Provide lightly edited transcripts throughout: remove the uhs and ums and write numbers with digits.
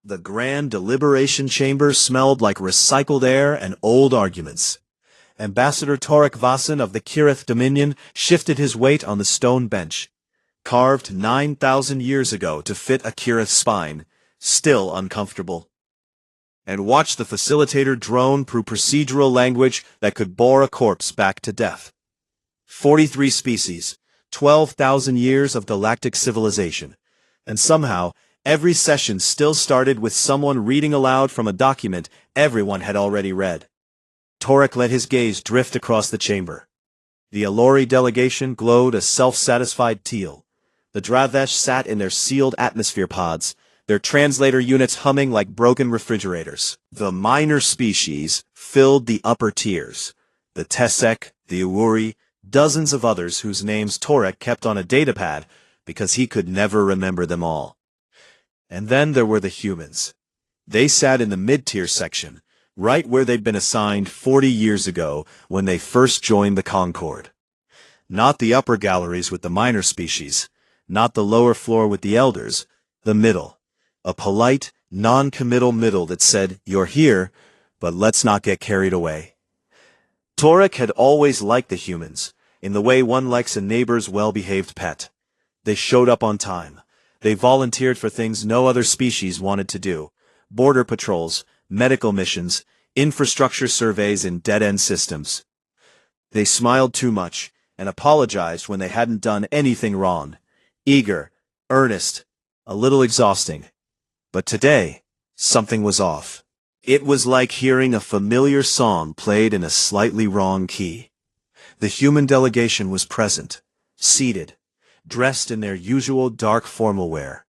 The grand deliberation chamber smelled like recycled air and old arguments. Ambassador Torek Vasan of the Kirith Dominion shifted his weight on the stone bench, carved 9,000 years ago to fit a Kirith spine, still uncomfortable, and watched the facilitator drone through procedural language that could bore a corpse back to death. 43 species, 12,000 years of galactic civilization, and somehow, every session still started with someone reading aloud from a document everyone had already read. Torek let his gaze drift across the chamber. The Alori delegation glowed a self-satisfied teal. The Dravesh sat in their sealed atmosphere pods, their translator units humming like broken refrigerators. The minor species filled the upper tiers. The Tesek, the Uwuri, dozens of others whose names Torek kept on a datapad because he could never remember them all. And then there were the humans. They sat in the mid-tier section, right where they'd been assigned 40 years ago when they first joined the Concord. Not the upper galleries with the minor species, not the lower floor with the elders, the middle. A polite, non-committal middle that said, "You're here, but let's not get carried away." Torek had always liked the humans, in the way one likes a neighbor's well-behaved pet. They showed up on time. They volunteered for things no other species wanted to do. Border patrols, medical missions, infrastructure surveys in dead-end systems. They smiled too much and apologized when they hadn't done anything wrong. Eager, earnest, a little exhausting. But today, something was off. It was like hearing a familiar song played in a slightly wrong key. The human delegation was present, seated, dressed in their usual dark formal wear.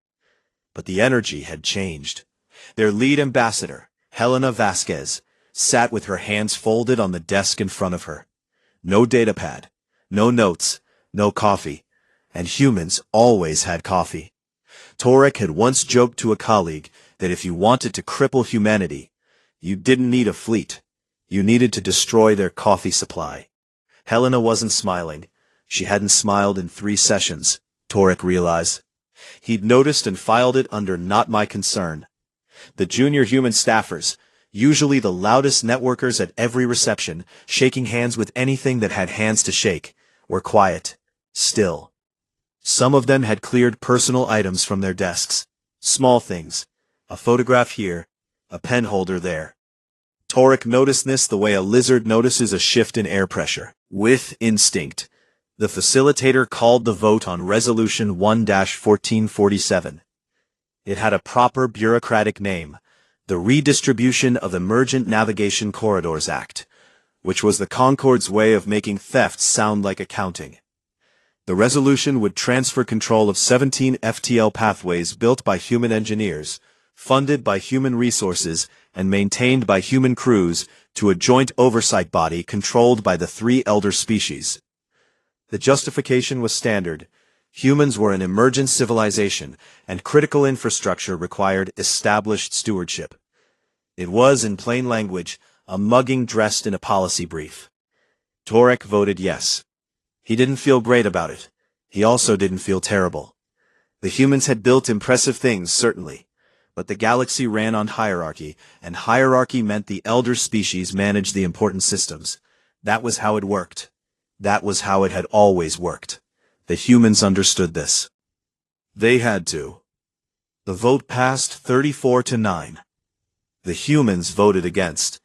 But the energy had changed. Their lead ambassador, Helena Vasquez, sat with her hands folded on the desk in front of her. No datapad, no notes, no coffee. And humans always had coffee. Torek had once joked to a colleague that if you wanted to cripple humanity, you didn't need a fleet. You needed to destroy their coffee supply. Helena wasn't smiling. She hadn't smiled in 3 sessions, Torek realized. He'd noticed and filed it under "Not My Concern." The junior human staffers, usually the loudest networkers at every reception, shaking hands with anything that had hands to shake, were quiet, still. Some of them had cleared personal items from their desks. Small things. A photograph here, a pen holder there. Torek noticed this the way a lizard notices a shift in air pressure. With instinct, the facilitator called the vote on Resolution 1-1447. It had a proper bureaucratic name, the Redistribution of Emergent Navigation Corridors Act, which was the Concord's way of making theft sound like accounting. The resolution would transfer control of 17 FTL pathways built by human engineers, funded by human resources, and maintained by human crews to a joint oversight body controlled by the 3 elder species. The justification was standard. Humans were an emergent civilization, and critical infrastructure required established stewardship. It was, in plain language, a mugging dressed in a policy brief. Torek voted yes. He didn't feel great about it. He also didn't feel terrible. The humans had built impressive things, certainly. But the galaxy ran on hierarchy, and hierarchy meant the elder species managed the important systems. That was how it worked. That was how it had always worked. The humans understood this. They had to. The vote passed 34-9. The humans voted against.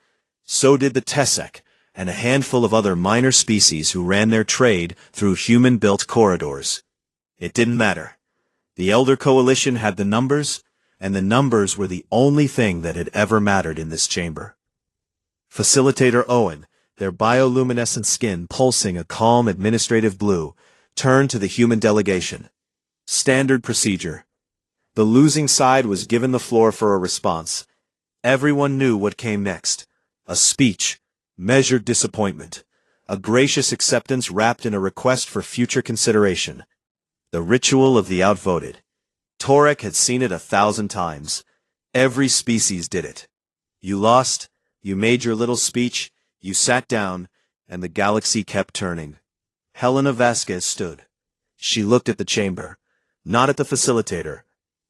So did the Tesek, and a handful of other minor species who ran their trade through human-built corridors. It didn't matter. The Elder Coalition had the numbers, and the numbers were the only thing that had ever mattered in this chamber. Facilitator Owen, their bioluminescent skin pulsing a calm administrative blue, turned to the human delegation. Standard procedure. The losing side was given the floor for a response. Everyone knew what came next. A speech, measured disappointment, a gracious acceptance wrapped in a request for future consideration. The ritual of the outvoted. Torek had seen it 1,000 times. Every species did it. You lost, you made your little speech, you sat down, and the galaxy kept turning. Helena Vasquez stood. She looked at the chamber, not at the facilitator,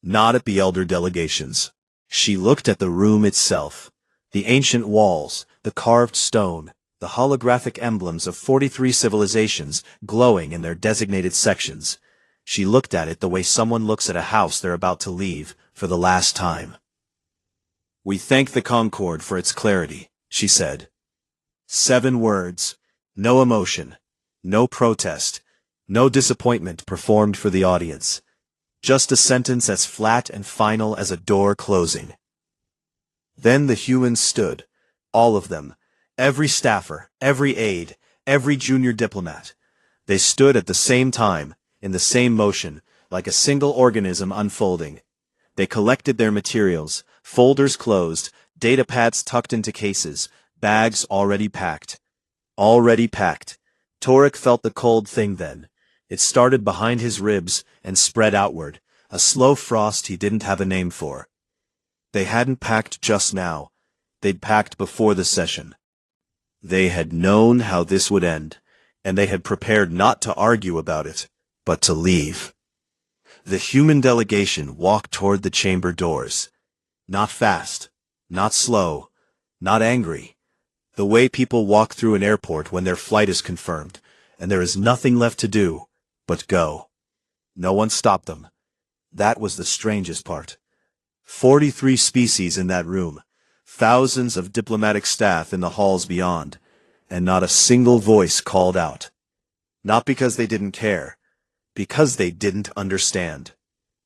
not at the elder delegations. She looked at the room itself. The ancient walls, the carved stone, the holographic emblems of 43 civilizations glowing in their designated sections. She looked at it the way someone looks at a house they're about to leave for the last time. "We thank the Concorde for its clarity," she said. 7 words. No emotion. No protest. No disappointment performed for the audience. Just a sentence as flat and final as a door closing. Then the humans stood. All of them. Every staffer, every aide, every junior diplomat. They stood at the same time, in the same motion, like a single organism unfolding. They collected their materials, folders closed, data pads tucked into cases, bags already packed. Already packed. Torek felt the cold thing then. It started behind his ribs and spread outward, a slow frost he didn't have a name for. They hadn't packed just now. They'd packed before the session. They had known how this would end, and they had prepared not to argue about it, but to leave. The human delegation walked toward the chamber doors. Not fast, not slow, not angry. The way people walk through an airport when their flight is confirmed, and there is nothing left to do but go. No one stopped them. That was the strangest part. 43 species in that room, thousands of diplomatic staff in the halls beyond, and not a single voice called out. Not because they didn't care, because they didn't understand.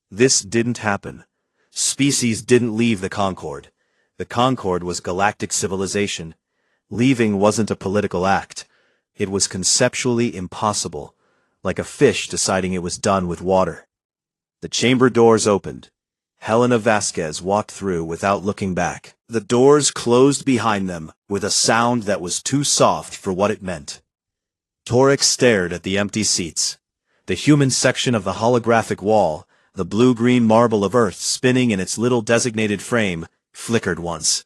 This didn't happen. Species didn't leave the Concorde. The Concorde was galactic civilization. Leaving wasn't a political act. It was conceptually impossible, like a fish deciding it was done with water. The chamber doors opened. Helena Vasquez walked through without looking back. The doors closed behind them with a sound that was too soft for what it meant. Torek stared at the empty seats. The human section of the holographic wall, the blue-green marble of Earth spinning in its little designated frame, flickered once.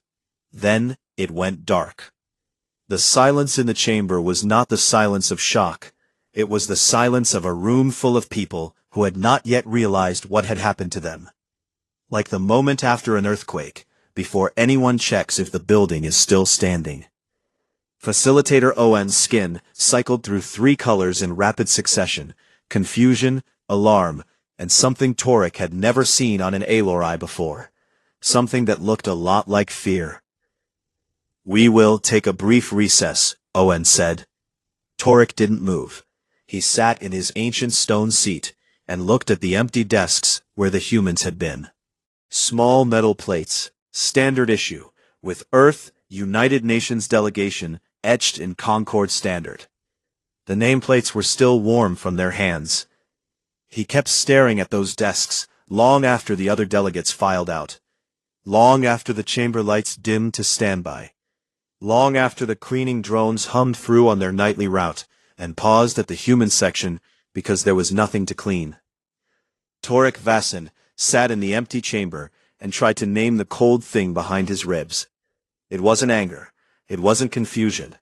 Then it went dark. The silence in the chamber was not the silence of shock. It was the silence of a room full of people who had not yet realized what had happened to them. Like the moment after an earthquake, before anyone checks if the building is still standing. Facilitator Owen's skin cycled through 3 colors in rapid succession: confusion, alarm, and something Torek had never seen on an Alorai before. Something that looked a lot like fear. "We will take a brief recess," Owen said. Torek didn't move. He sat in his ancient stone seat and looked at the empty desks where the humans had been. Small metal plates, standard issue, with Earth, United Nations delegation etched in Concorde standard. The nameplates were still warm from their hands. He kept staring at those desks long after the other delegates filed out. Long after the chamber lights dimmed to standby. Long after the cleaning drones hummed through on their nightly route and paused at the human section because there was nothing to clean. Torek Vassin sat in the empty chamber and tried to name the cold thing behind his ribs. It wasn't anger. It wasn't confusion.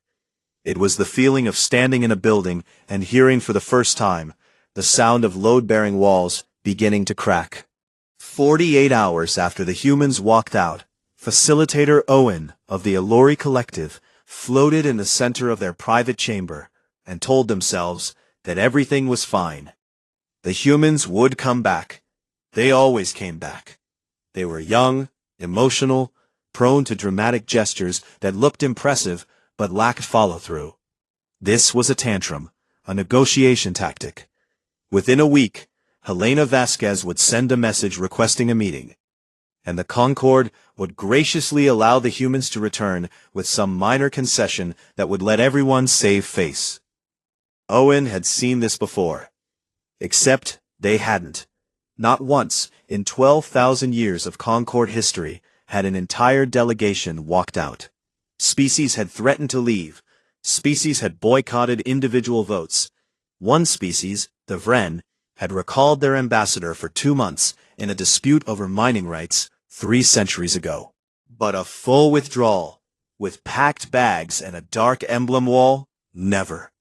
It was the feeling of standing in a building and hearing for the first time the sound of load-bearing walls beginning to crack. 48 hours after the humans walked out, Facilitator Owen of the Alori Collective floated in the center of their private chamber and told themselves that everything was fine. The humans would come back. They always came back. They were young, emotional, prone to dramatic gestures that looked impressive but lacked follow-through. This was a tantrum, a negotiation tactic. Within a week, Helena Vasquez would send a message requesting a meeting, and the Concorde would graciously allow the humans to return with some minor concession that would let everyone save face. Owen had seen this before. Except they hadn't. Not once, in 12,000 years of Concorde history, had an entire delegation walked out. Species had threatened to leave. Species had boycotted individual votes. One species, the Vren, had recalled their ambassador for 2 months in a dispute over mining rights 3 centuries ago. But a full withdrawal, with packed bags and a dark emblem wall? Never.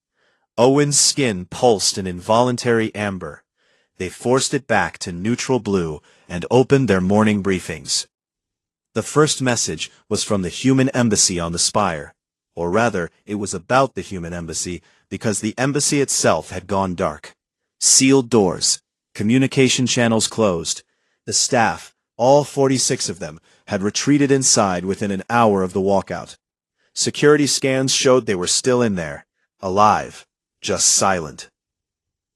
Owen's skin pulsed an involuntary amber. They forced it back to neutral blue and opened their morning briefings. The first message was from the human embassy on the spire. Or rather, it was about the human embassy, because the embassy itself had gone dark. Sealed doors, communication channels closed. The staff, all 46 of them, had retreated inside within an hour of the walkout. Security scans showed they were still in there, alive, just silent.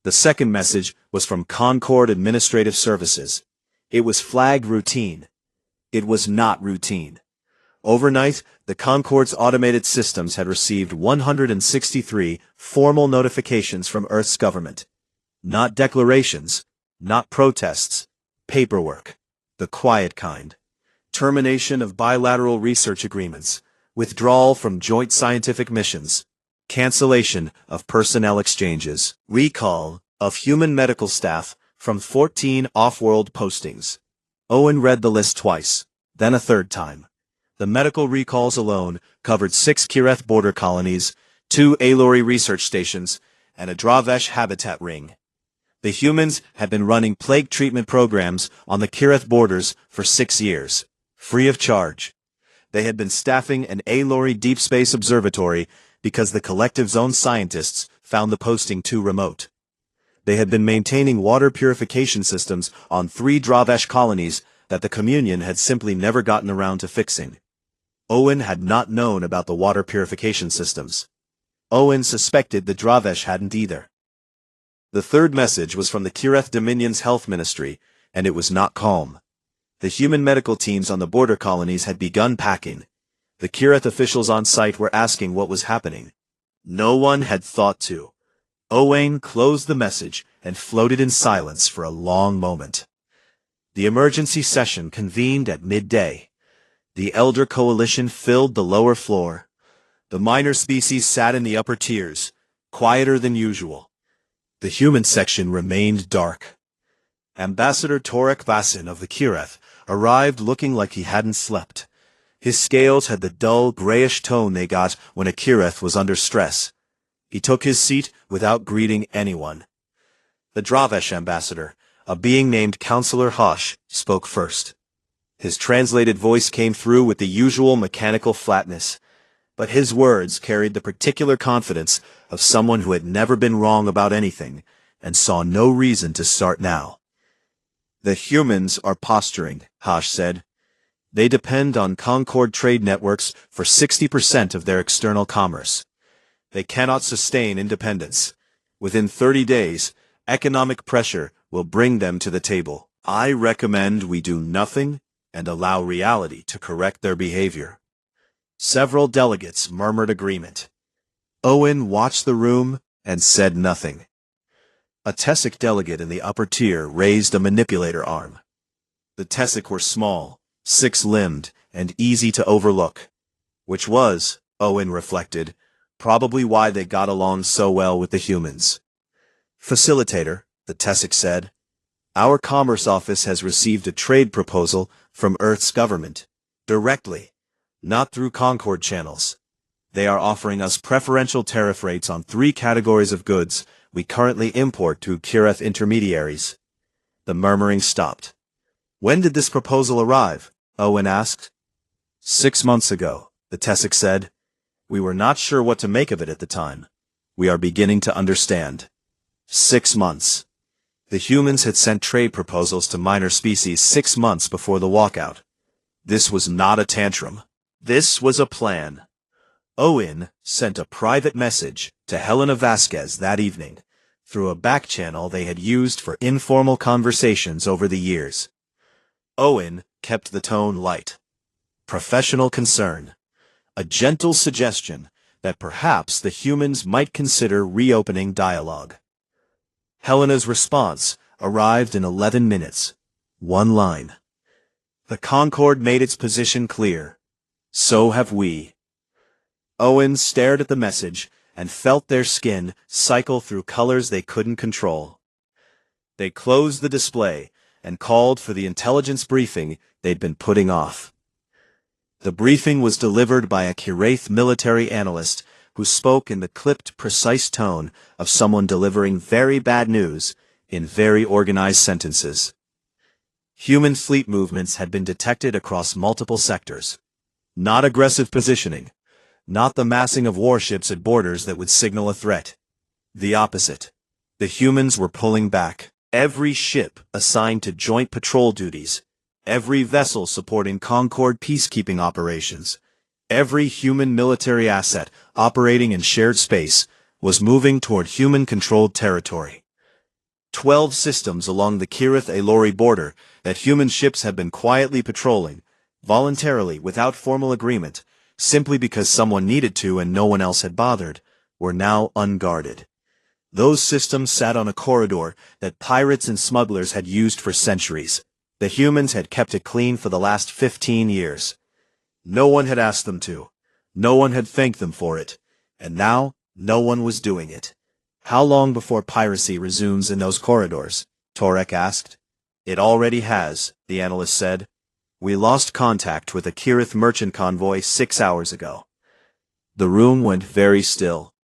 The second message was from Concord Administrative Services. It was flagged routine. It was not routine. Overnight, the Concord's automated systems had received 163 formal notifications from Earth's government. Not declarations, not protests, paperwork. The quiet kind. Termination of bilateral research agreements, withdrawal from joint scientific missions, cancellation of personnel exchanges, recall of human medical staff from 14 off-world postings. Owen read the list twice, then a third time. The medical recalls alone covered 6 Kireth border colonies, 2 Alory research stations, and a Dravesh habitat ring. The humans had been running plague treatment programs on the Kireth borders for 6 years, free of charge. They had been staffing an Alory deep space observatory because the collective's own scientists found the posting too remote. They had been maintaining water purification systems on 3 Dravesh colonies that the Communion had simply never gotten around to fixing. Owen had not known about the water purification systems. Owen suspected the Dravesh hadn't either. The third message was from the Kireth Dominion's health ministry, and it was not calm. The human medical teams on the border colonies had begun packing. The Kireth officials on site were asking what was happening. No one had thought to. Owain closed the message and floated in silence for a long moment. The emergency session convened at midday. The Elder Coalition filled the lower floor. The minor species sat in the upper tiers, quieter than usual. The human section remained dark. Ambassador Torek Vasin of the Kireth arrived looking like he hadn't slept. His scales had the dull, grayish tone they got when a Kireth was under stress. He took his seat without greeting anyone. The Dravesh ambassador, a being named Counselor Hosh, spoke first. His translated voice came through with the usual mechanical flatness, but his words carried the particular confidence of someone who had never been wrong about anything and saw no reason to start now. The humans are posturing, Hosh said. They depend on Concord trade networks for 60% of their external commerce. They cannot sustain independence. Within 30 days, economic pressure will bring them to the table. I recommend we do nothing and allow reality to correct their behavior. Several delegates murmured agreement. Owen watched the room and said nothing. A Tessic delegate in the upper tier raised a manipulator arm. The Tessic were small, 6-limbed, and easy to overlook, which was, Owen reflected, probably why they got along so well with the humans. Facilitator, the Tessic said, our Commerce Office has received a trade proposal from Earth's government, directly, not through Concord channels. They are offering us preferential tariff rates on 3 categories of goods we currently import through Kireth intermediaries. The murmuring stopped. When did this proposal arrive? Owen asked. 6 months ago, the Tessic said. We were not sure what to make of it at the time. We are beginning to understand. 6 months. The humans had sent trade proposals to minor species 6 months before the walkout. This was not a tantrum. This was a plan. Owen sent a private message to Helena Vasquez that evening, through a back channel they had used for informal conversations over the years. Owen kept the tone light. Professional concern. A gentle suggestion that perhaps the humans might consider reopening dialogue. Helena's response arrived in 11 minutes. 1 line. The Concord made its position clear. So have we. Owen stared at the message and felt their skin cycle through colors they couldn't control. They closed the display and called for the intelligence briefing they'd been putting off. The briefing was delivered by a Kireth military analyst who spoke in the clipped, precise tone of someone delivering very bad news in very organized sentences. Human fleet movements had been detected across multiple sectors. Not aggressive positioning. Not the massing of warships at borders that would signal a threat. The opposite. The humans were pulling back. Every ship assigned to joint patrol duties. Every vessel supporting Concord peacekeeping operations. Every human military asset operating in shared space was moving toward human-controlled territory. 12 systems along the Kirith-Alori border that human ships had been quietly patrolling, voluntarily without formal agreement, simply because someone needed to and no one else had bothered, were now unguarded. Those systems sat on a corridor that pirates and smugglers had used for centuries. The humans had kept it clean for the last 15 years. No one had asked them to. No one had thanked them for it. And now, no one was doing it. How long before piracy resumes in those corridors? Torek asked. It already has, the analyst said. We lost contact with a Kirith merchant convoy 6 hours ago. The room went very still.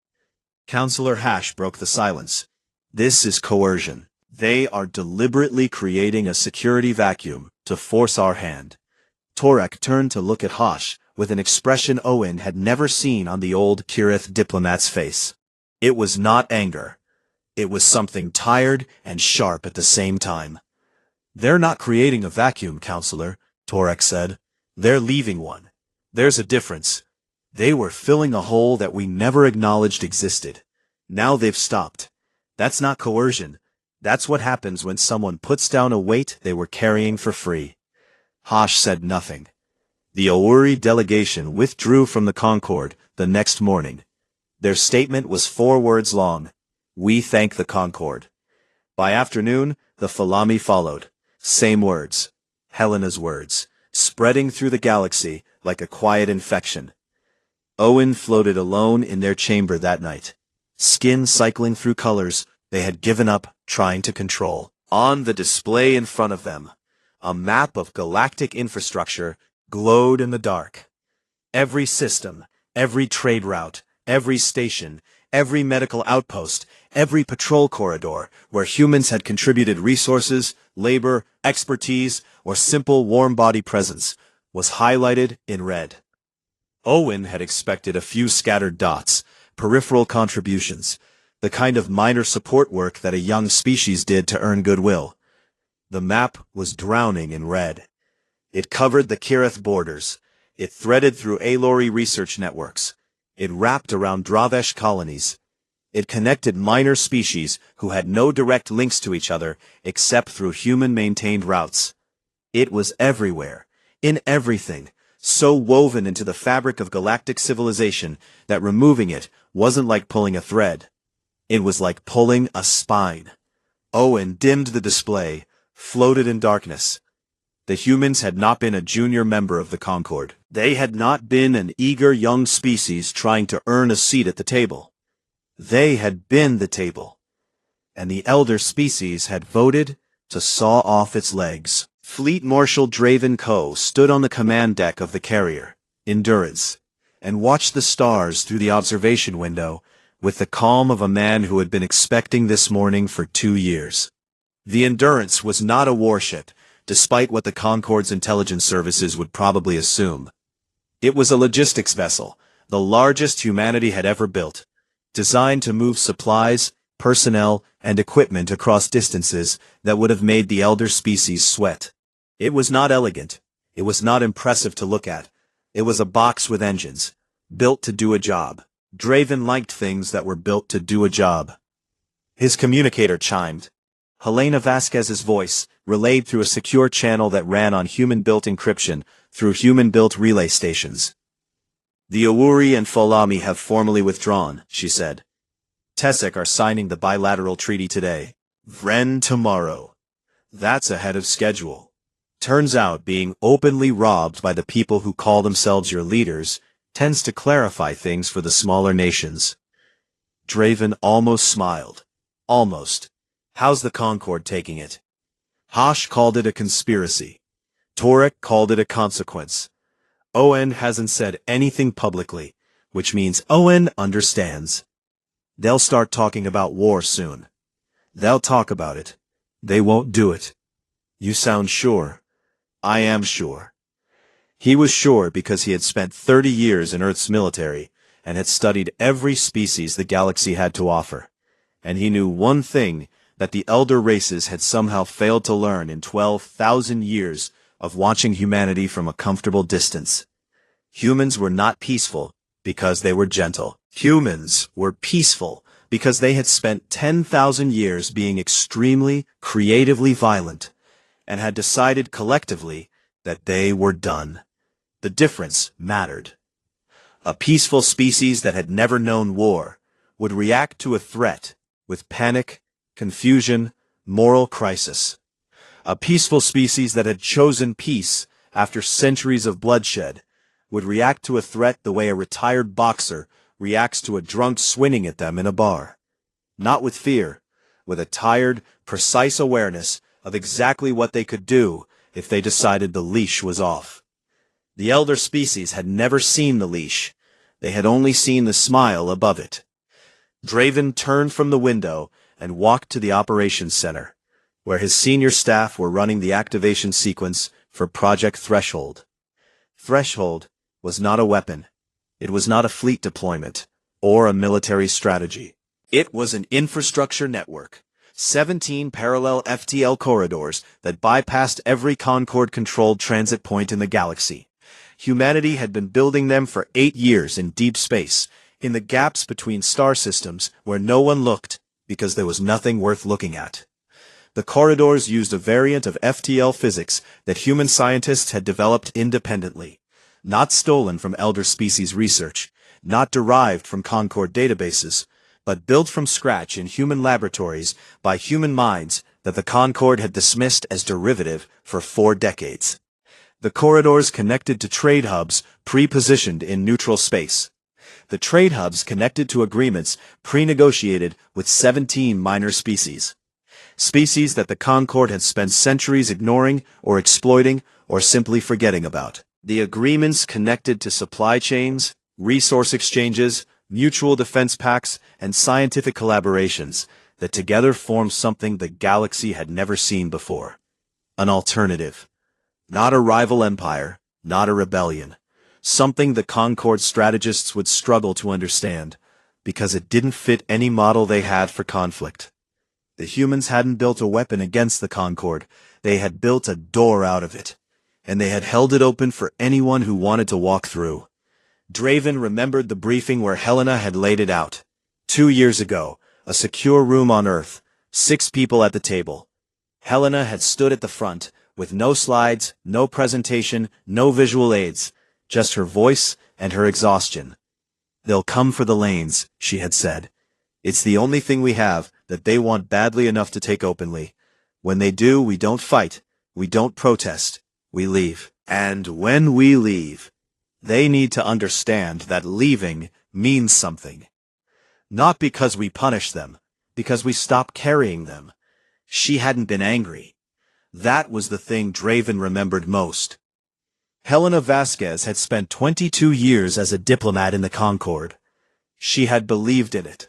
Counselor Hash broke the silence. This is coercion. They are deliberately creating a security vacuum to force our hand. Torek turned to look at Hash with an expression Owen had never seen on the old Kirith diplomat's face. It was not anger. It was something tired and sharp at the same time. They're not creating a vacuum, Counselor, Torek said. They're leaving one. There's a difference. They were filling a hole that we never acknowledged existed. Now they've stopped. That's not coercion. That's what happens when someone puts down a weight they were carrying for free. Hash said nothing. The Ouri delegation withdrew from the Concord the next morning. Their statement was 4 words long. We thank the Concord. By afternoon, the Falami followed. Same words. Helena's words, spreading through the galaxy like a quiet infection. Owen floated alone in their chamber that night. Skin cycling through colors they had given up trying to control. On the display in front of them, a map of galactic infrastructure glowed in the dark. Every system, every trade route, every station, every medical outpost, every patrol corridor where humans had contributed resources, labor, expertise, or simple warm body presence was highlighted in red. Owen had expected a few scattered dots, peripheral contributions, the kind of minor support work that a young species did to earn goodwill. The map was drowning in red. It covered the Kirith borders. It threaded through Alori research networks. It wrapped around Dravesh colonies. It connected minor species who had no direct links to each other except through human-maintained routes. It was everywhere, in everything, so woven into the fabric of galactic civilization that removing it wasn't like pulling a thread. It was like pulling a spine. Owen dimmed the display, floated in darkness. The humans had not been a junior member of the Concord. They had not been an eager young species trying to earn a seat at the table. They had been the table. And the elder species had voted to saw off its legs. Fleet Marshal Draven Coe stood on the command deck of the carrier, Endurance, and watched the stars through the observation window with the calm of a man who had been expecting this morning for 2 years. The Endurance was not a warship, despite what the Concord's intelligence services would probably assume. It was a logistics vessel, the largest humanity had ever built, designed to move supplies, personnel, and equipment across distances that would have made the elder species sweat. It was not elegant. It was not impressive to look at. It was a box with engines, built to do a job. Draven liked things that were built to do a job. His communicator chimed. Helena Vasquez's voice, relayed through a secure channel that ran on human-built encryption through human-built relay stations. The Ouri and Falami have formally withdrawn, she said. Tessek are signing the bilateral treaty today. Vren tomorrow. That's ahead of schedule. Turns out being openly robbed by the people who call themselves your leaders tends to clarify things for the smaller nations. Draven almost smiled. Almost. How's the Concord taking it? Hash called it a conspiracy. Torek called it a consequence. Owen hasn't said anything publicly, which means Owen understands. They'll start talking about war soon. They'll talk about it. They won't do it. You sound sure. I am sure. He was sure because he had spent 30 years in Earth's military and had studied every species the galaxy had to offer. And he knew one thing that the elder races had somehow failed to learn in 12,000 years of watching humanity from a comfortable distance. Humans were not peaceful because they were gentle. Humans were peaceful because they had spent 10,000 years being extremely, creatively violent, and had decided collectively that they were done. The difference mattered. A peaceful species that had never known war would react to a threat with panic, confusion, moral crisis. A peaceful species that had chosen peace after centuries of bloodshed would react to a threat the way a retired boxer reacts to a drunk swinging at them in a bar. Not with fear, with a tired, precise awareness of exactly what they could do if they decided the leash was off. The elder species had never seen the leash. They had only seen the smile above it. Draven turned from the window and walked to the operations center, where his senior staff were running the activation sequence for Project Threshold. Threshold was not a weapon. It was not a fleet deployment or a military strategy. It was an infrastructure network. 17 parallel FTL corridors that bypassed every Concord-controlled transit point in the galaxy. Humanity had been building them for 8 years in deep space, in the gaps between star systems where no one looked because there was nothing worth looking at. The corridors used a variant of FTL physics that human scientists had developed independently, not stolen from elder species research, not derived from Concord databases, but built from scratch in human laboratories by human minds that the Concord had dismissed as derivative for 4 decades. The corridors connected to trade hubs pre-positioned in neutral space. The trade hubs connected to agreements pre-negotiated with 17 minor species. Species that the Concord had spent centuries ignoring or exploiting or simply forgetting about. The agreements connected to supply chains, resource exchanges, mutual defense pacts, and scientific collaborations that together formed something the galaxy had never seen before. An alternative. Not a rival empire, not a rebellion. Something the Concord strategists would struggle to understand, because it didn't fit any model they had for conflict. The humans hadn't built a weapon against the Concord, they had built a door out of it, and they had held it open for anyone who wanted to walk through. Draven remembered the briefing where Helena had laid it out. 2 years ago, a secure room on Earth, 6 people at the table. Helena had stood at the front, with no slides, no presentation, no visual aids, just her voice and her exhaustion. "They'll come for the lanes," she had said. "It's the only thing we have that they want badly enough to take openly. When they do, we don't fight, we don't protest, we leave. And when we leave, they need to understand that leaving means something. Not because we punish them, because we stop carrying them." She hadn't been angry. That was the thing Draven remembered most. Helena Vasquez had spent 22 years as a diplomat in the Concord. She had believed in it.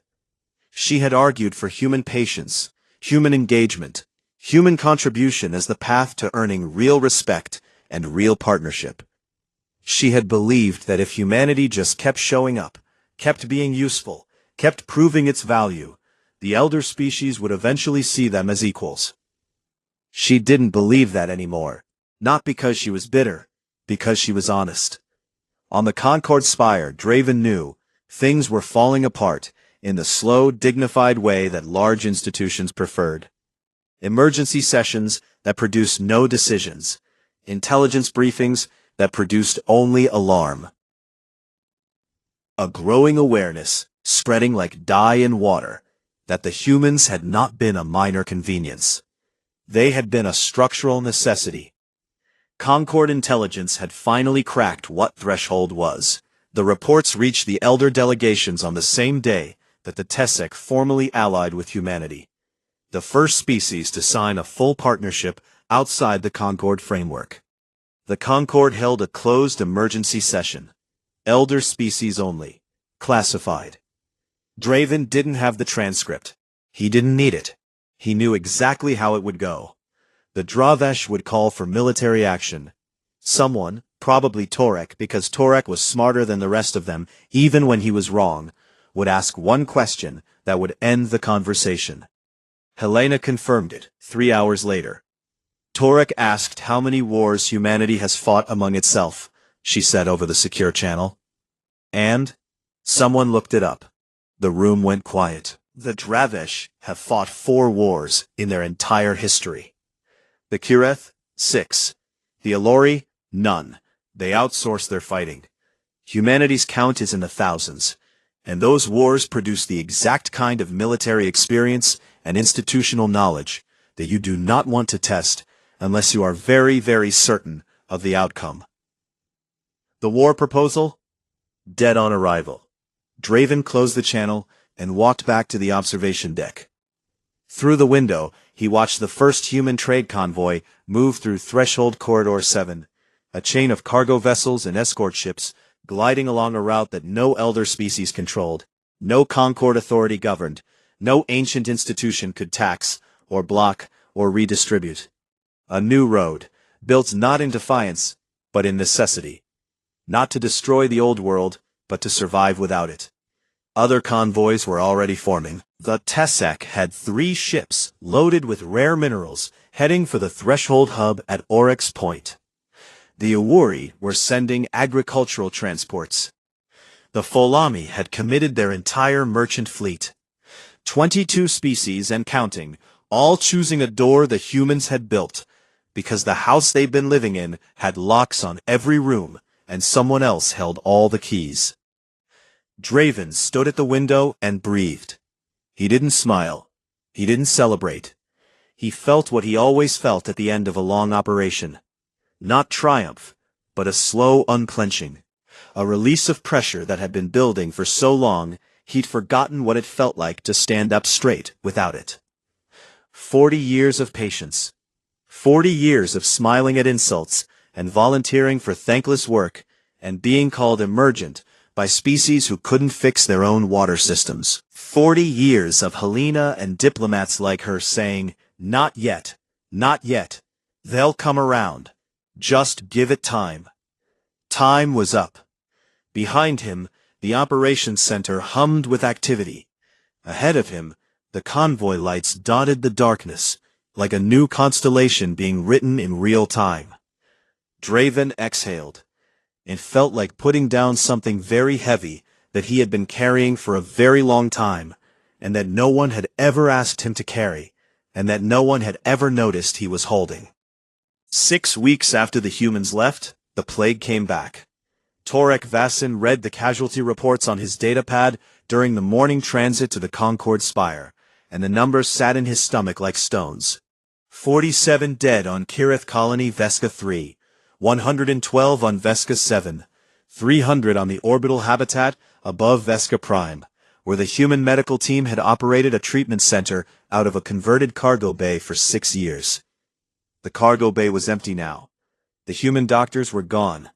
She had argued for human patience, human engagement, human contribution as the path to earning real respect and real partnership. She had believed that if humanity just kept showing up, kept being useful, kept proving its value, the elder species would eventually see them as equals. She didn't believe that anymore, not because she was bitter, because she was honest. On the Concord spire, Draven knew things were falling apart in the slow, dignified way that large institutions preferred. Emergency sessions that produced no decisions. Intelligence briefings that produced only alarm. A growing awareness, spreading like dye in water, that the humans had not been a minor convenience. They had been a structural necessity. Concord intelligence had finally cracked what threshold was. The reports reached the elder delegations on the same day that the Tessec formally allied with humanity. The first species to sign a full partnership outside the Concord framework. The Concord held a closed emergency session. Elder species only. Classified. Draven didn't have the transcript. He didn't need it. He knew exactly how it would go. The Dravesh would call for military action. Someone, probably Torek, because Torek was smarter than the rest of them, even when he was wrong, would ask one question that would end the conversation. Helena confirmed it 3 hours later. Torek asked how many wars humanity has fought among itself, she said over the secure channel. And someone looked it up. The room went quiet. The Dravesh have fought 4 wars in their entire history. The Kirith, 6. The Alori, none. They outsource their fighting. Humanity's count is in the thousands, and those wars produce the exact kind of military experience and institutional knowledge that you do not want to test unless you are very, very certain of the outcome. The war proposal? Dead on arrival. Draven closed the channel and walked back to the observation deck. Through the window, he watched the first human trade convoy move through Threshold Corridor 7, a chain of cargo vessels and escort ships gliding along a route that no elder species controlled, no Concord authority governed, no ancient institution could tax, or block, or redistribute. A new road, built not in defiance, but in necessity. Not to destroy the old world, but to survive without it. Other convoys were already forming. The Tessek had 3 ships loaded with rare minerals heading for the Threshold hub at Oryx Point. The Awuri were sending agricultural transports. The Folami had committed their entire merchant fleet. 22 species and counting, all choosing a door the humans had built, because the house they'd been living in had locks on every room, and someone else held all the keys. Draven stood at the window and breathed. He didn't smile. He didn't celebrate. He felt what he always felt at the end of a long operation. Not triumph, but a slow unclenching. A release of pressure that had been building for so long, he'd forgotten what it felt like to stand up straight without it. 40 years of patience. 40 years of smiling at insults and volunteering for thankless work and being called emergent by species who couldn't fix their own water systems. 40 years of Helena and diplomats like her saying, "Not yet, not yet. They'll come around. Just give it time." Time was up. Behind him, the operations center hummed with activity. Ahead of him, the convoy lights dotted the darkness, like a new constellation being written in real time. Draven exhaled. It felt like putting down something very heavy that he had been carrying for a very long time, and that no one had ever asked him to carry, and that no one had ever noticed he was holding. 6 weeks after the humans left, the plague came back. Torek Vassin read the casualty reports on his datapad during the morning transit to the Concord Spire, and the numbers sat in his stomach like stones. 47 dead on Kirith Colony Vesca 3, 112 on Vesca 7, 300 on the orbital habitat above Vesca Prime, where the human medical team had operated a treatment center out of a converted cargo bay for 6 years. The cargo bay was empty now. The human doctors were gone.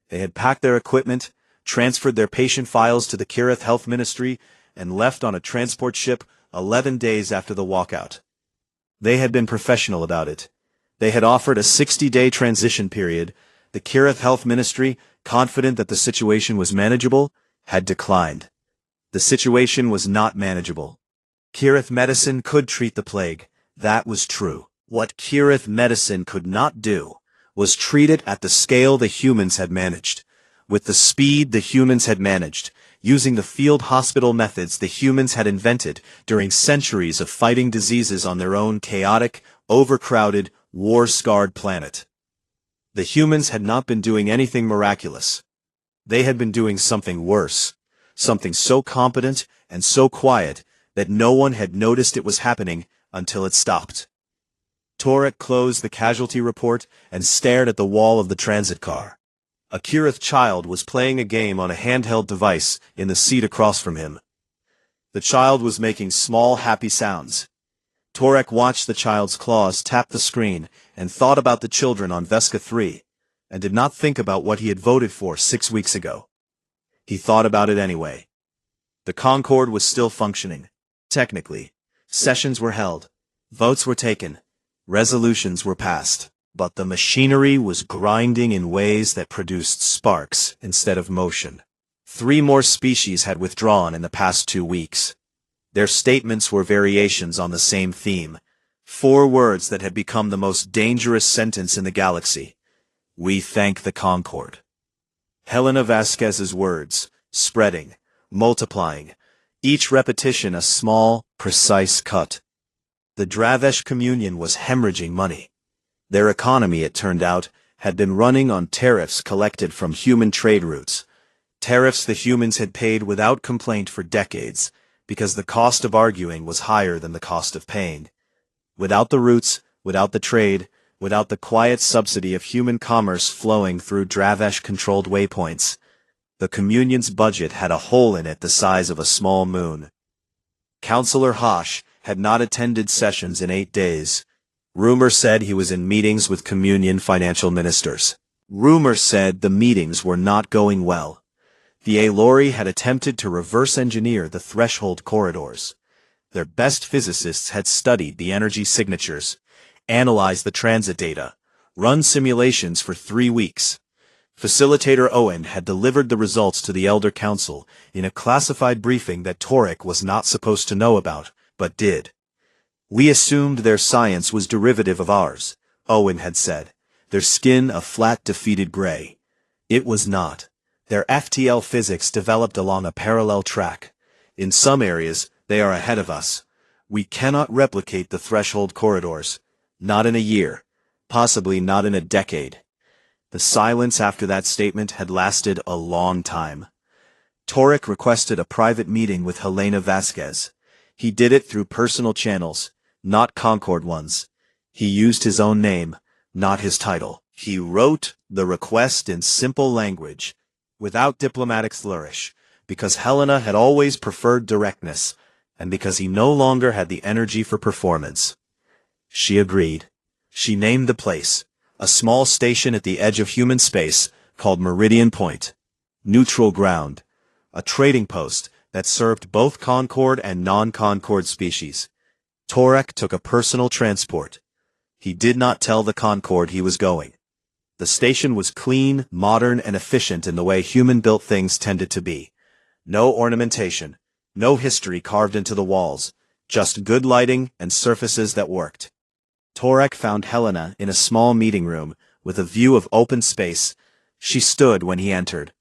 They had packed their equipment, transferred their patient files to the Kirith Health Ministry, and left on a transport ship 11 days after the walkout. They had been professional about it. They had offered a 60-day transition period. The Kirith Health Ministry, confident that the situation was manageable, had declined. The situation was not manageable. Kirith medicine could treat the plague. That was true. What Kirith medicine could not do was treat it at the scale the humans had managed, with the speed the humans had managed, using the field hospital methods the humans had invented during centuries of fighting diseases on their own chaotic, overcrowded, war-scarred planet. The humans had not been doing anything miraculous. They had been doing something worse, something so competent and so quiet that no one had noticed it was happening until it stopped. Torek closed the casualty report and stared at the wall of the transit car. A Kirith child was playing a game on a handheld device in the seat across from him. The child was making small, happy sounds. Torek watched the child's claws tap the screen and thought about the children on Vesca 3, and did not think about what he had voted for 6 weeks ago. He thought about it anyway. The Concord was still functioning. Technically, sessions were held. Votes were taken. Resolutions were passed, but the machinery was grinding in ways that produced sparks instead of motion. 3 more species had withdrawn in the past 2 weeks. Their statements were variations on the same theme. 4 words that had become the most dangerous sentence in the galaxy. We thank the Concord. Helena Vasquez's words, spreading, multiplying, each repetition a small, precise cut. The Dravesh communion was hemorrhaging money. Their economy, it turned out, had been running on tariffs collected from human trade routes. Tariffs the humans had paid without complaint for decades, because the cost of arguing was higher than the cost of paying. Without the routes, without the trade, without the quiet subsidy of human commerce flowing through Dravesh-controlled waypoints, the communion's budget had a hole in it the size of a small moon. Councillor Hosh had not attended sessions in 8 days. Rumor said he was in meetings with communion financial ministers. Rumor said the meetings were not going well. The Aelori had attempted to reverse engineer the threshold corridors. Their best physicists had studied the energy signatures, analyzed the transit data, run simulations for 3 weeks. Facilitator Owen had delivered the results to the Elder Council in a classified briefing that Torek was not supposed to know about, but did. We assumed their science was derivative of ours, Owen had said, their skin a flat defeated gray. It was not. Their FTL physics developed along a parallel track. In some areas, they are ahead of us. We cannot replicate the threshold corridors. Not in a year. Possibly not in a decade. The silence after that statement had lasted a long time. Torek requested a private meeting with Helena Vasquez. He did it through personal channels, not Concord ones. He used his own name, not his title. He wrote the request in simple language, without diplomatic flourish, because Helena had always preferred directness, and because he no longer had the energy for performance. She agreed. She named the place, a small station at the edge of human space called Meridian Point. Neutral ground. A trading post that served both Concord and non-Concord species. Torek took a personal transport. He did not tell the Concord he was going. The station was clean, modern, and efficient in the way human-built things tended to be. No ornamentation, no history carved into the walls, just good lighting and surfaces that worked. Torek found Helena in a small meeting room with a view of open space. She stood when he entered.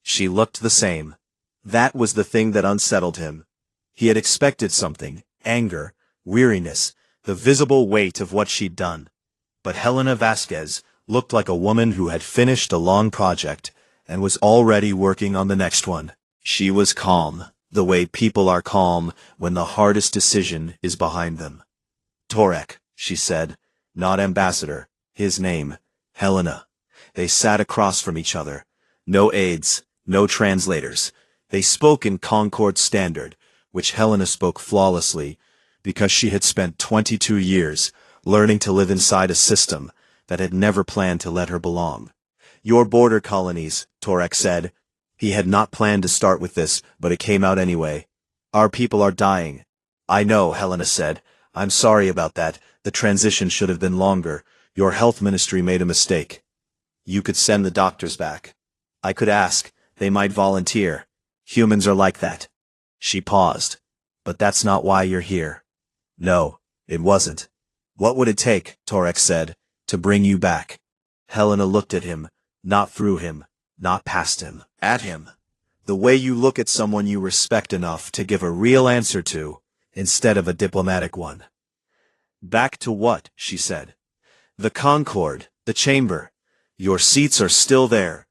She looked the same. That was the thing that unsettled him. He had expected something, anger, weariness, the visible weight of what she'd done. But Helena Vasquez looked like a woman who had finished a long project and was already working on the next one. She was calm, the way people are calm when the hardest decision is behind them. Torek, she said, not ambassador, his name, Helena. They sat across from each other. No aides, no translators. They spoke in Concord Standard, which Helena spoke flawlessly, because she had spent 22 years learning to live inside a system that had never planned to let her belong. Your border colonies, Torek said. He had not planned to start with this, but it came out anyway. Our people are dying. I know, Helena said. I'm sorry about that. The transition should have been longer. Your health ministry made a mistake. You could send the doctors back. I could ask. They might volunteer. Humans are like that. She paused. But that's not why you're here. No, it wasn't. What would it take, Torek said, to bring you back? Helena looked at him, not through him, not past him, at him. The way you look at someone you respect enough to give a real answer to, instead of a diplomatic one. Back to what? She said. The Concord, the chamber. Your seats are still there.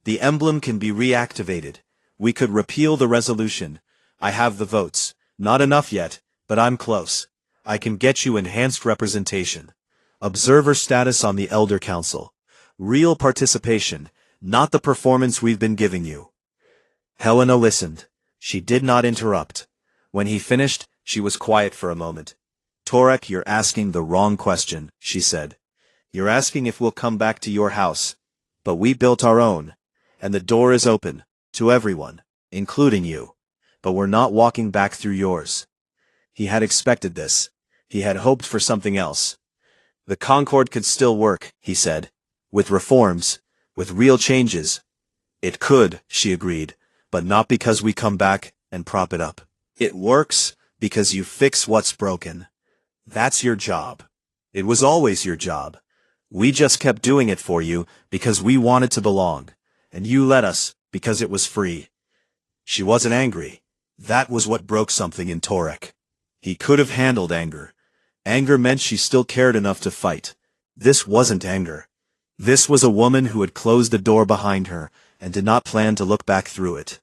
The emblem can be reactivated. We could repeal the resolution. I have the votes. Not enough yet, but I'm close. I can get you enhanced representation. Observer status on the Elder Council. Real participation, not the performance we've been giving you. Helena listened. She did not interrupt. When he finished, she was quiet for a moment. Torek, you're asking the wrong question, she said. You're asking if we'll come back to your house. But we built our own. And the door is open, to everyone, including you. But we're not walking back through yours. He had expected this. He had hoped for something else. The Concord could still work, he said. With reforms. With real changes. It could, she agreed, but not because we come back and prop it up. It works because you fix what's broken. That's your job. It was always your job. We just kept doing it for you because we wanted to belong, and you let us because it was free. She wasn't angry. That was what broke something in Torek. He could have handled anger. Anger meant she still cared enough to fight. This wasn't anger. This was a woman who had closed the door behind her and did not plan to look back through it.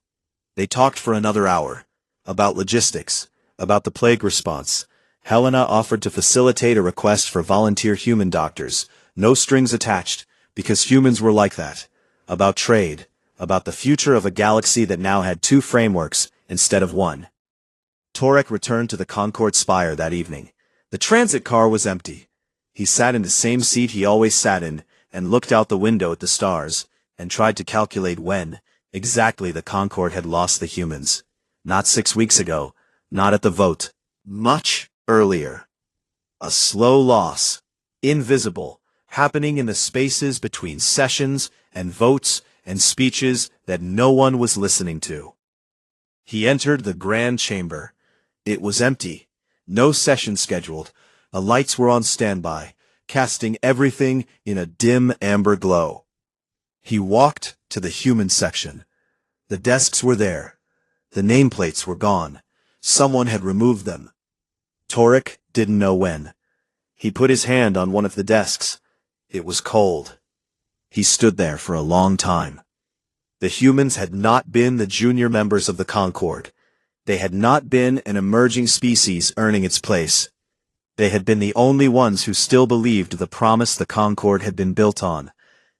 They talked for another hour. About logistics. About the plague response. Helena offered to facilitate a request for volunteer human doctors. No strings attached, because humans were like that. About trade. About the future of a galaxy that now had 2 frameworks instead of 1. Torek returned to the Concord Spire that evening. The transit car was empty. He sat in the same seat he always sat in, and looked out the window at the stars, and tried to calculate when, exactly, the Concord had lost the humans. Not 6 weeks ago. Not at the vote. Much earlier. A slow loss. Invisible. Happening in the spaces between sessions and votes and speeches that no one was listening to. He entered the grand chamber. It was empty. No session scheduled. The lights were on standby, casting everything in a dim amber glow. He walked to the human section. The desks were there. The nameplates were gone. Someone had removed them. Torek didn't know when. He put his hand on one of the desks. It was cold. He stood there for a long time. The humans had not been the junior members of the Concord. They had not been an emerging species earning its place. They had been the only ones who still believed the promise the Concord had been built on,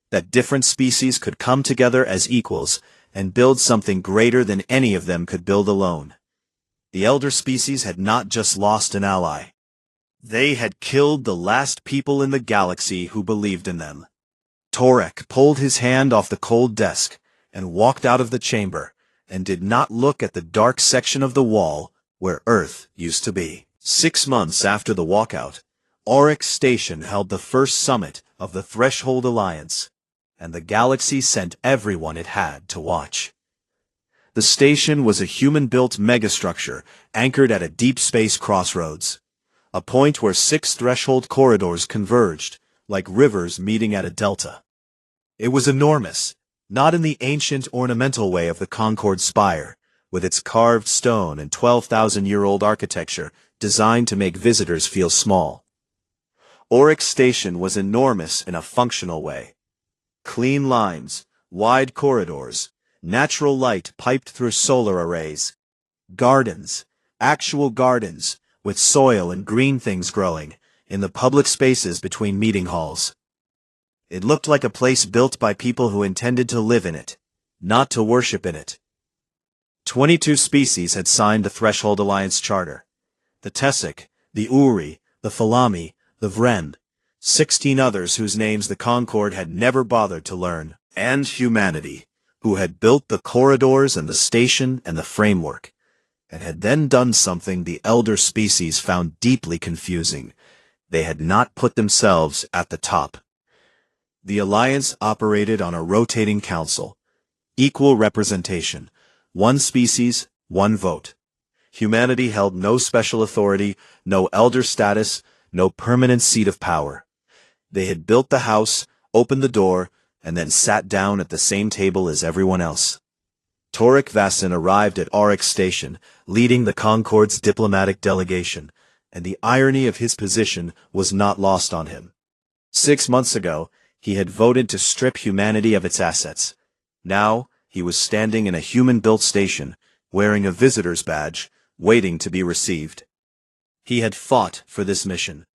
that different species could come together as equals and build something greater than any of them could build alone. The elder species had not just lost an ally. They had killed the last people in the galaxy who believed in them. Torek pulled his hand off the cold desk and walked out of the chamber, and did not look at the dark section of the wall where Earth used to be. 6 months after the walkout, Oryx Station held the first summit of the Threshold Alliance, and the galaxy sent everyone it had to watch. The station was a human-built megastructure anchored at a deep space crossroads, a point where 6 threshold corridors converged, like rivers meeting at a delta. It was enormous, not in the ancient ornamental way of the Concord Spire, with its carved stone and 12,000-year-old architecture designed to make visitors feel small. Oryx Station was enormous in a functional way. Clean lines, wide corridors, natural light piped through solar arrays. Gardens, actual gardens, with soil and green things growing, in the public spaces between meeting halls. It looked like a place built by people who intended to live in it, not to worship in it. 22 species had signed the Threshold Alliance Charter. The Tessic, the Uri, the Falami, the Vren, 16 others whose names the Concord had never bothered to learn, and humanity, who had built the corridors and the station and the framework, and had then done something the elder species found deeply confusing. They had not put themselves at the top. The Alliance operated on a rotating council. Equal representation. 1 species, 1 vote. Humanity held no special authority, no elder status, no permanent seat of power. They had built the house, opened the door, and then sat down at the same table as everyone else. Torek Vassin arrived at Oryx Station, leading the Concord's diplomatic delegation, and the irony of his position was not lost on him. 6 months ago, he had voted to strip humanity of its assets. Now, he was standing in a human-built station, wearing a visitor's badge, waiting to be received. He had fought for this mission.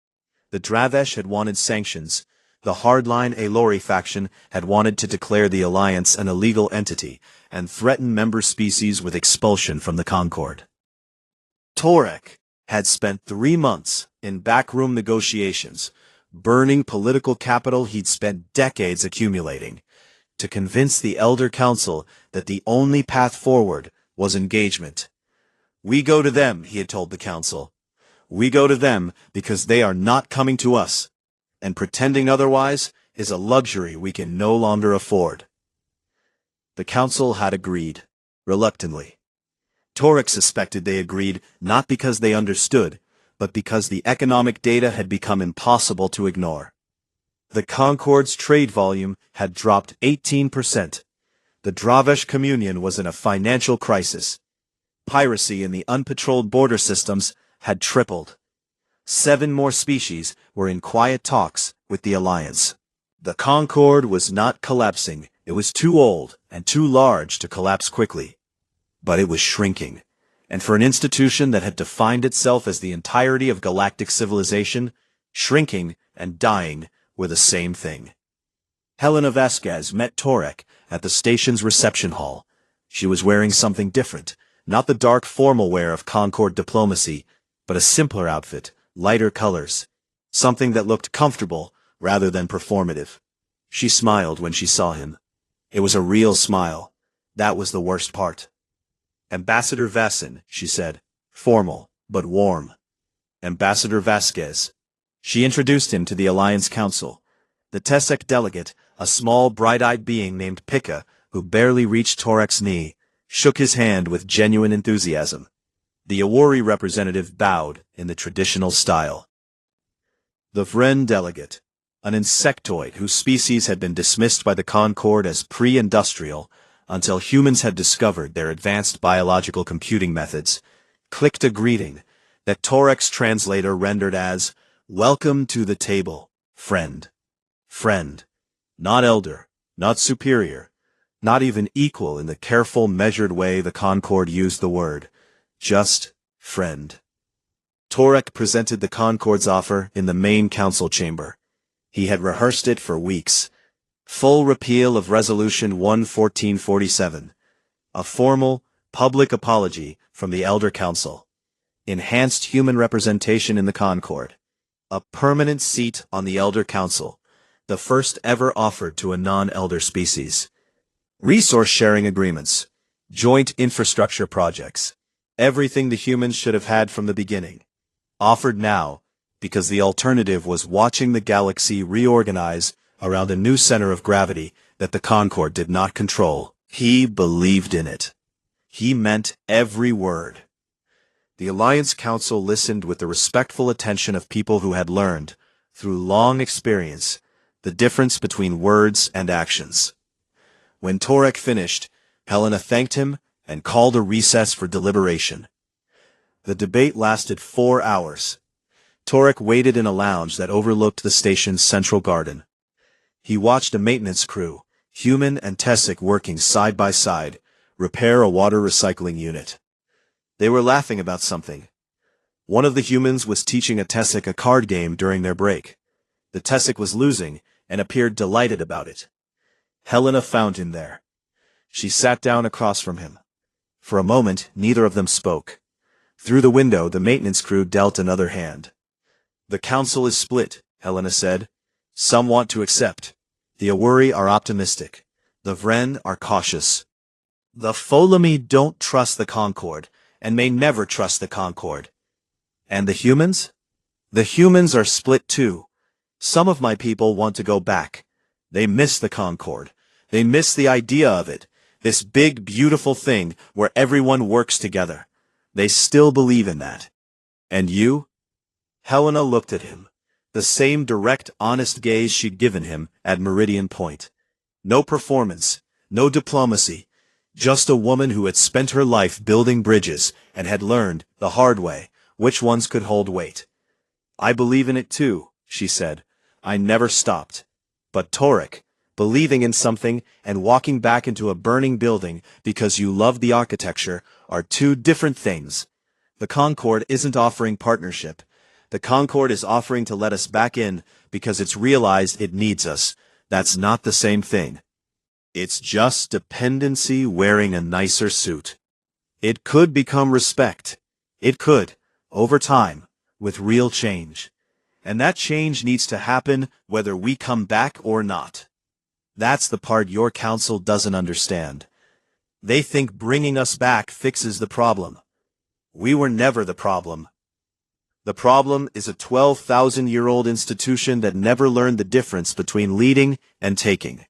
The Dravesh had wanted sanctions. The hardline Aelori faction had wanted to declare the Alliance an illegal entity and threaten member species with expulsion from the Concord. Torek had spent 3 months in backroom negotiations, burning political capital he'd spent decades accumulating, to convince the Elder Council that the only path forward was engagement. We go to them, he had told the Council. We go to them because they are not coming to us. and pretending otherwise is a luxury we can no longer afford. The council had agreed, reluctantly. Torek suspected they agreed not because they understood, but because the economic data had become impossible to ignore. The Concorde's trade volume had dropped 18%. The Dravesh Communion was in a financial crisis. Piracy in the unpatrolled border systems had tripled. 7 more species were in quiet talks with the Alliance. The Concorde was not collapsing. It was too old and too large to collapse quickly. But it was shrinking. And for an institution that had defined itself as the entirety of galactic civilization, shrinking and dying were the same thing. Helena Vasquez met Torek at the station's reception hall. She was wearing something different, not the dark formal wear of Concorde diplomacy, but a simpler outfit, lighter colors, something that looked comfortable rather than performative. She smiled when she saw him. It was a real smile. That was the worst part. Ambassador Vassin, she said, formal, but warm. Ambassador Vasquez. She introduced him to the Alliance Council. The Tessek delegate, a small, bright-eyed being named Pika, who barely reached Torek's knee, shook his hand with genuine enthusiasm. The Awari representative bowed in the traditional style. The Vren delegate, an insectoid whose species had been dismissed by the Concorde as pre-industrial until humans had discovered their advanced biological computing methods, clicked a greeting that Torek's translator rendered as, "Welcome to the table, friend." Friend. Not elder, not superior, not even equal in the careful, measured way the Concorde used the word. Just friend. Torek presented the Concorde's offer in the main council chamber. He had rehearsed it for weeks. Full repeal of Resolution 1-1447. A formal, public apology from the Elder Council. Enhanced human representation in the Concorde. A permanent seat on the Elder Council, the first ever offered to a non-elder species. Resource-sharing agreements. Joint infrastructure projects. Everything the humans should have had from the beginning. Offered now, because the alternative was watching the galaxy reorganize around a new center of gravity that the Concorde did not control. He believed in it. He meant every word. The Alliance Council listened with the respectful attention of people who had learned, through long experience, the difference between words and actions. When Torek finished, Helena thanked him and called a recess for deliberation. The debate lasted 4 hours. Torek waited in a lounge that overlooked the station's central garden. He watched a maintenance crew, human and Tessek working side by side, repair a water recycling unit. They were laughing about something. One of the humans was teaching a Tessek a card game during their break. The Tessek was losing and appeared delighted about it. Helena found him there. She sat down across from him. For a moment, neither of them spoke. Through the window, the maintenance crew dealt another hand. "The council is split," Helena said. "Some want to accept. The Awari are optimistic. The Vren are cautious. The Ptolemy don't trust the Concorde, and may never trust the Concorde. And the humans? The humans are split too. Some of my people want to go back. They miss the Concorde. They miss the idea of it, this big, beautiful thing where everyone works together. They still believe in that. And you?" Helena looked at him, the same direct, honest gaze she'd given him at Meridian Point. No performance, no diplomacy, just a woman who had spent her life building bridges and had learned, the hard way, which ones could hold weight. "I believe in it too," she said. "I never stopped. But Torek, believing in something and walking back into a burning building because you love the architecture are two different things. The Concorde isn't offering partnership. The Concorde is offering to let us back in because it's realized it needs us. That's not the same thing. It's just dependency wearing a nicer suit. It could become respect. It could, over time, with real change. And that change needs to happen whether we come back or not. That's the part your council doesn't understand. They think bringing us back fixes the problem. We were never the problem." The problem is a 12,000-year-old institution that never learned the difference between leading and taking.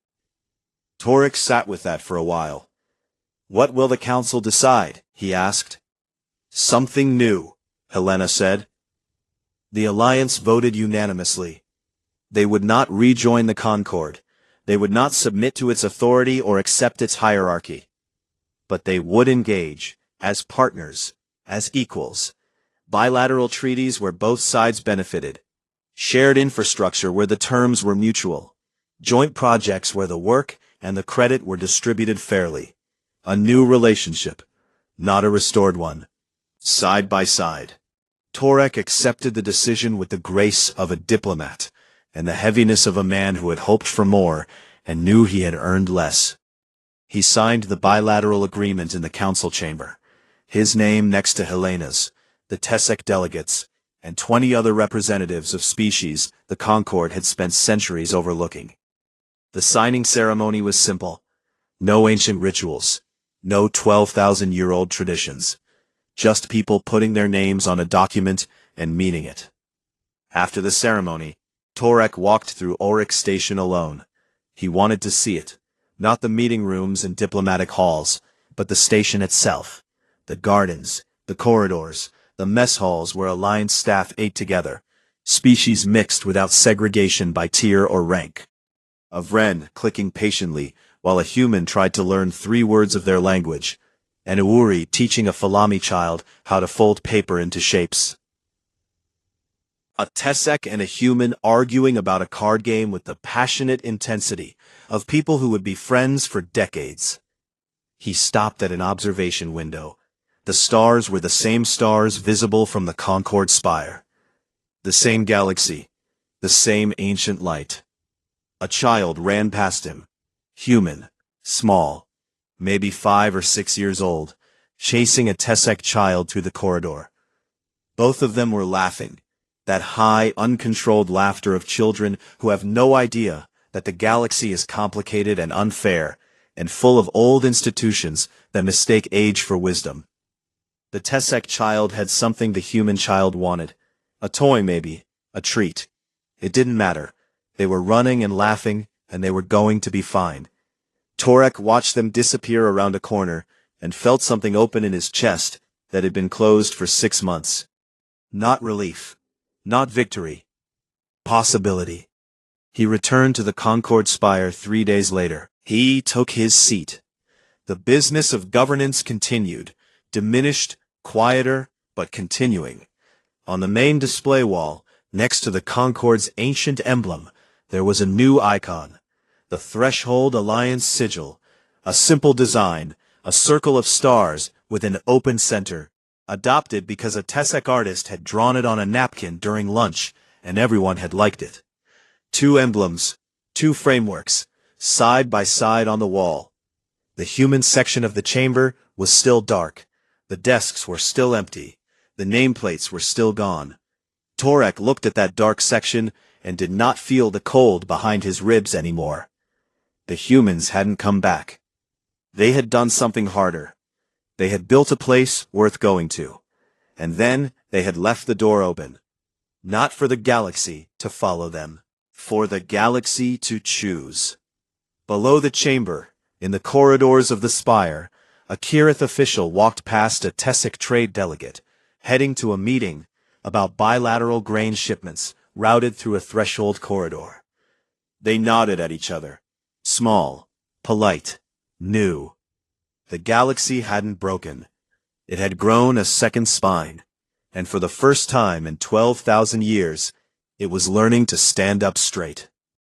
Torek sat with that for a while. What will the council decide? He asked. Something new, Helena said. The Alliance voted unanimously. They would not rejoin the Concord. They would not submit to its authority or accept its hierarchy. But they would engage, as partners, as equals. Bilateral treaties where both sides benefited. Shared infrastructure where the terms were mutual. Joint projects where the work and the credit were distributed fairly. A new relationship, not a restored one. Side by side. Torek accepted the decision with the grace of a diplomat, and the heaviness of a man who had hoped for more and knew he had earned less. He signed the bilateral agreement in the council chamber, his name next to Helena's, the Tessek delegates, and 20 other representatives of species the Concord had spent centuries overlooking. The signing ceremony was simple. No ancient rituals, no 12,000-year-old traditions. Just people putting their names on a document and meaning it. After the ceremony, Torek walked through Oryx Station alone. He wanted to see it, not the meeting rooms and diplomatic halls, but the station itself, the gardens, the corridors, the mess halls where Alliance staff ate together, species mixed without segregation by tier or rank. A Vren clicking patiently while a human tried to learn 3 words of their language, and Uri teaching a Falami child how to fold paper into shapes. A Tessek and a human arguing about a card game with the passionate intensity of people who would be friends for decades. He stopped at an observation window. The stars were the same stars visible from the Concord spire. The same galaxy, the same ancient light. A child ran past him. Human, small, maybe 5 or 6 years old, chasing a Tessek child through the corridor. Both of them were laughing, that high, uncontrolled laughter of children who have no idea that the galaxy is complicated and unfair, and full of old institutions that mistake age for wisdom. The Tessek child had something the human child wanted. A toy maybe, a treat. It didn't matter. They were running and laughing, and they were going to be fine. Torek watched them disappear around a corner, and felt something open in his chest that had been closed for 6 months. Not relief. Not victory. Possibility. He returned to the Concord spire 3 days later. He took his seat. The business of governance continued, diminished, quieter, but continuing. On the main display wall, next to the Concord's ancient emblem, there was a new icon. The Threshold Alliance sigil, a simple design, a circle of stars with an open center, adopted because a Tessek artist had drawn it on a napkin during lunch, and everyone had liked it. 2 emblems, 2 frameworks, side by side on the wall. The human section of the chamber was still dark. The desks were still empty. The nameplates were still gone. Torek looked at that dark section and did not feel the cold behind his ribs anymore. The humans hadn't come back. They had done something harder. They had built a place worth going to. And then they had left the door open. Not for the galaxy to follow them. For the galaxy to choose. Below the chamber, in the corridors of the spire, a Kirith official walked past a Tessek trade delegate, heading to a meeting about bilateral grain shipments routed through a threshold corridor. They nodded at each other. Small, polite, new. The galaxy hadn't broken. It had grown a second spine, and for the first time in 12,000 years, it was learning to stand up straight.